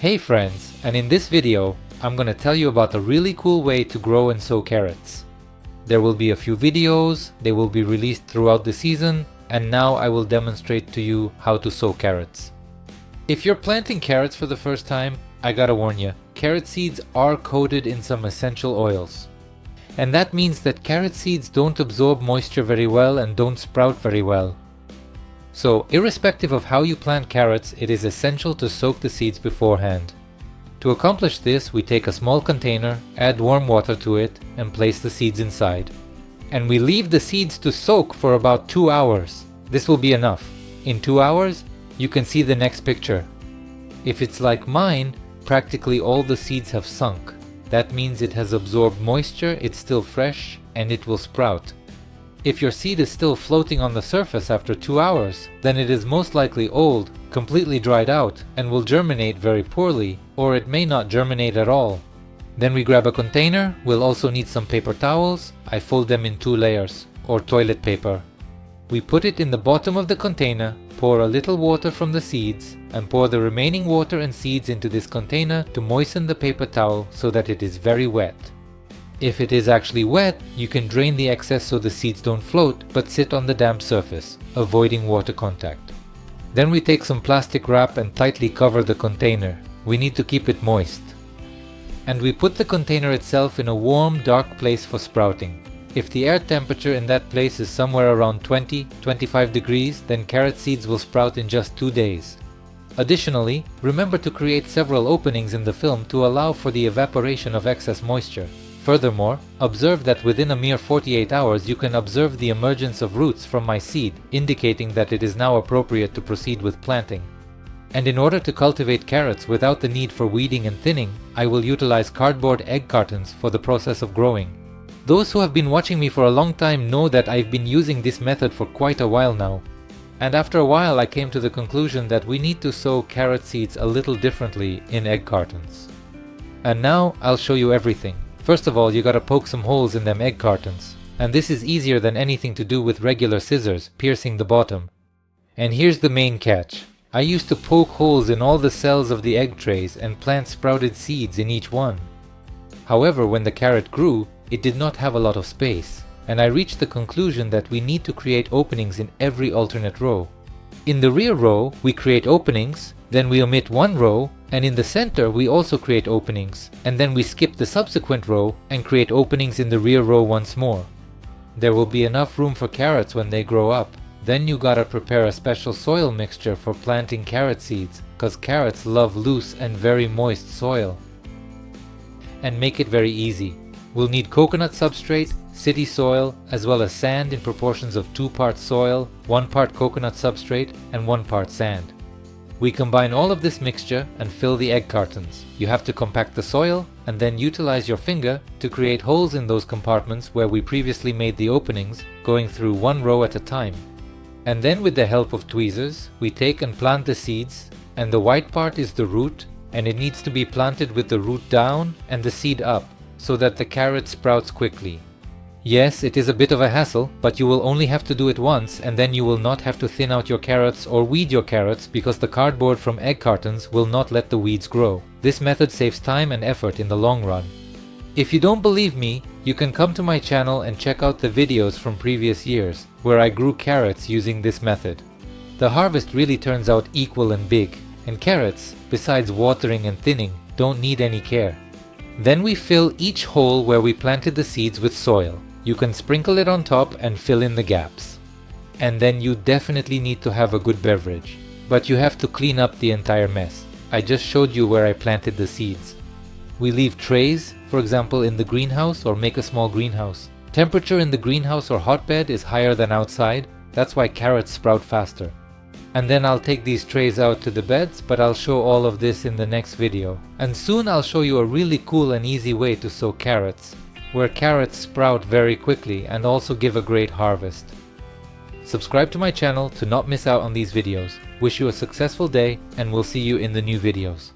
Hey friends, and in this video, I'm gonna tell you about a really cool way to grow and sow carrots. There will be a few videos, they will be released throughout the season, and now I will demonstrate to you how to sow carrots. If you're planting carrots for the first time, I gotta warn you, carrot seeds are coated in some essential oils. And that means that carrot seeds don't absorb moisture very well and don't sprout very well. So, irrespective of how you plant carrots, it is essential to soak the seeds beforehand. To accomplish this, we take a small container, add warm water to it, and place the seeds inside. And we leave the seeds to soak for about 2 hours. This will be enough. In 2 hours, you can see the next picture. If it's like mine, practically all the seeds have sunk. That means it has absorbed moisture, it's still fresh, and it will sprout. If your seed is still floating on the surface after 2 hours, then it is most likely old, completely dried out, and will germinate very poorly, or it may not germinate at all. Then we grab a container. We'll also need some paper towels. I fold them in 2 layers, or toilet paper. We put it in the bottom of the container, pour a little water from the seeds, and pour the remaining water and seeds into this container to moisten the paper towel so that it is very wet. If it is actually wet, you can drain the excess so the seeds don't float but sit on the damp surface, avoiding water contact. Then we take some plastic wrap and tightly cover the container. We need to keep it moist. And we put the container itself in a warm, dark place for sprouting. If the air temperature in that place is somewhere around 20-25 degrees, then carrot seeds will sprout in just 2 days. Additionally, remember to create several openings in the film to allow for the evaporation of excess moisture. Furthermore, observe that within a mere 48 hours you can observe the emergence of roots from my seed, indicating that it is now appropriate to proceed with planting. And in order to cultivate carrots without the need for weeding and thinning, I will utilize cardboard egg cartons for the process of growing. Those who have been watching me for a long time know that I've been using this method for quite a while now. And after a while I came to the conclusion that we need to sow carrot seeds a little differently in egg cartons. And now I'll show you everything. First of all, you gotta poke some holes in them egg cartons. And this is easier than anything to do with regular scissors, piercing the bottom. And here's the main catch. I used to poke holes in all the cells of the egg trays and plant sprouted seeds in each one. However, when the carrot grew, it did not have a lot of space. And I reached the conclusion that we need to create openings in every alternate row. In the rear row, we create openings, then we omit one row, and in the center we also create openings, and then we skip the subsequent row and create openings in the rear row once more. There will be enough room for carrots when they grow up. Then you gotta prepare a special soil mixture for planting carrot seeds, cause carrots love loose and very moist soil. And make it very easy. We'll need coconut substrate, city soil, as well as sand in proportions of 2 parts soil, 1 part coconut substrate, and 1 part sand. We combine all of this mixture and fill the egg cartons. You have to compact the soil and then utilize your finger to create holes in those compartments where we previously made the openings, going through 1 row at a time. And then with the help of tweezers, we take and plant the seeds, and the white part is the root, and it needs to be planted with the root down and the seed up, so that the carrot sprouts quickly. Yes, it is a bit of a hassle, but you will only have to do it once, and then you will not have to thin out your carrots or weed your carrots because the cardboard from egg cartons will not let the weeds grow. This method saves time and effort in the long run. If you don't believe me, you can come to my channel and check out the videos from previous years, where I grew carrots using this method. The harvest really turns out equal and big, and carrots, besides watering and thinning, don't need any care. Then we fill each hole where we planted the seeds with soil. You can sprinkle it on top and fill in the gaps. And then you definitely need to have a good beverage. But you have to clean up the entire mess. I just showed you where I planted the seeds. We leave trays, for example in the greenhouse, or make a small greenhouse. Temperature in the greenhouse or hotbed is higher than outside. That's why carrots sprout faster. And then I'll take these trays out to the beds, but I'll show all of this in the next video. And soon I'll show you a really cool and easy way to sow carrots, where carrots sprout very quickly and also give a great harvest. Subscribe to my channel to not miss out on these videos. Wish you a successful day, and we'll see you in the new videos.